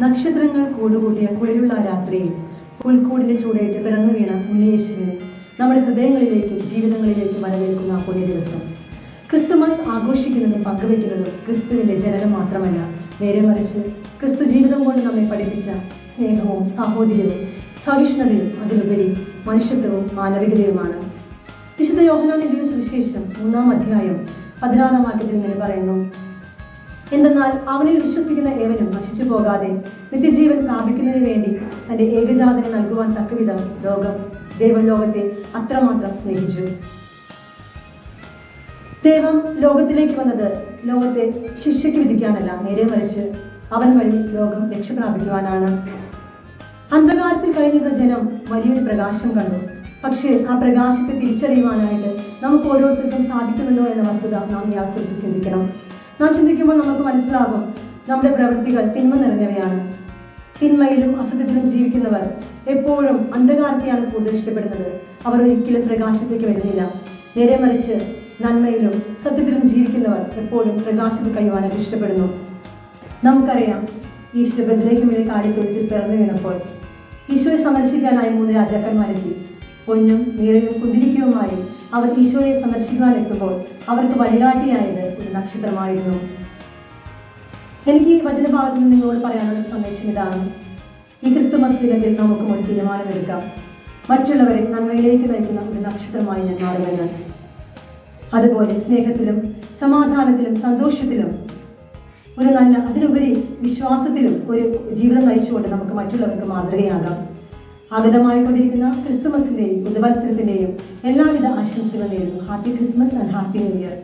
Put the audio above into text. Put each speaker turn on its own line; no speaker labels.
നക്ഷത്രങ്ങൾ കൂടുകൂട്ടിയ കുളിരുള്ള രാത്രിയിൽ പുൽക്കൂടിന്റെ ചൂടേറ്റ് പിറന്നു വീണ ഉണ്ണിയേശുവിനെ നമ്മുടെ ഹൃദയങ്ങളിലേക്കും ജീവിതങ്ങളിലേക്കും വരവേൽക്കുന്ന പുണ്യ ദിവസം. ക്രിസ്തുമസ് ആഘോഷിക്കുന്നതും പങ്കുവയ്ക്കുന്നതും ക്രിസ്തുവിന്റെ ജനനം മാത്രമല്ല, നേരെ മറിച്ച് ക്രിസ്തു ജീവിതം കൊണ്ട് നമ്മെ പഠിപ്പിച്ച സ്നേഹവും സാഹോദര്യവും സഹിഷ്ണുതയും അതിലുപരി മനുഷ്യത്വവും മാനവികതയുമാണ്. വിശുദ്ധ യോഹന്നാൻ എഴുതിയ സുവിശേഷം 3-ാം അധ്യായം 16-ാം വാക്യത്തിൽ ഇങ്ങനെ പറയുന്നു: എന്തെന്നാൽ അവനിൽ വിശ്വസിക്കുന്ന ഏവനും നശിച്ചു പോകാതെ നിത്യജീവൻ പ്രാപിക്കുന്നതിന് വേണ്ടി തന്റെ ഏകജാതനെ നൽകുവാൻ തക്കവിധം ദൈവം ലോകത്തെ അത്രമാത്രം സ്നേഹിച്ചു. ദൈവം ലോകത്തിലേക്ക് വന്നത് ലോകത്തെ ശിക്ഷയ്ക്ക് വിധിക്കാനല്ല, നേരെ മറിച്ച് അവൻ വഴി ലോകം രക്ഷപ്രാപിക്കുവാനാണ്. അന്ധകാരത്തിൽ കഴിഞ്ഞിരുന്ന ജനം വലിയൊരു പ്രകാശം കണ്ടു. പക്ഷേ ആ പ്രകാശത്തെ തിരിച്ചറിയുവാനായിട്ട് നമുക്ക് ഓരോരുത്തർക്കും സാധിക്കുന്നുണ്ടോ എന്ന വസ്തുത നാം ഈ അവസരത്തിൽ ചിന്തിക്കണം. നാം ചിന്തിക്കുമ്പോൾ നമുക്ക് മനസ്സിലാകും, നമ്മുടെ പ്രവൃത്തികൾ തിന്മ നിറഞ്ഞവയാണ്. തിന്മയിലും അസത്യത്തിലും ജീവിക്കുന്നവർ എപ്പോഴും അന്ധകാരത്തെയാണ് കൂടുതൽ ഇഷ്ടപ്പെടുന്നത്. അവർ ഒരിക്കലും പ്രകാശത്തേക്ക് വരുന്നില്ല. നേരെ മറിച്ച് നന്മയിലും സത്യത്തിലും ജീവിക്കുന്നവർ എപ്പോഴും പ്രകാശത്തിൽ കഴിയുവാനായിട്ട് ഇഷ്ടപ്പെടുന്നു. നമുക്കറിയാം, ഈശോ ബെത്ലഹേമിലെ കാലിത്തൊഴുത്തിൽ പിറന്നു വീണപ്പോൾ ഈശോയെ സന്ദർശിക്കാനായി 3 രാജാക്കന്മാരെത്തി. പൊന്നും നീറയും കുന്തിരിക്കവുമായി അവർ ഈശോയെ സന്ദർശിക്കുവാനെത്തുമ്പോൾ അവർക്ക് വഴികാട്ടിയായത് ഒരു നക്ഷത്രമായിരുന്നു. എനിക്ക് ഈ വചനഭാഗത്ത് നിന്ന് നിങ്ങളോട് പറയാനുള്ള സന്ദേശം ഇതാണ്: ഈ ക്രിസ്തുമസ് ദിനത്തിൽ നമുക്കും ഒരു തീരുമാനമെടുക്കാം. മറ്റുള്ളവരെ നന്മയിലേക്ക് നയിക്കുന്ന ഒരു നക്ഷത്രമായി ഞാൻ മാറുമെന്ന്. അതുപോലെ സ്നേഹത്തിലും സമാധാനത്തിലും സന്തോഷത്തിലും അതിലുപരി വിശ്വാസത്തിലും ഒരു ജീവിതം നയിച്ചുകൊണ്ട് നമുക്ക് മറ്റുള്ളവർക്ക് മാതൃകയാകാം. ആഗതമായിക്കൊണ്ടിരിക്കുന്ന ക്രിസ്തുമസിന്റെയും പുതുവത്സരത്തിന്റെയും എല്ലാവിധ ആശംസകളും നേരുന്നു. Happy Christmas and happy new year.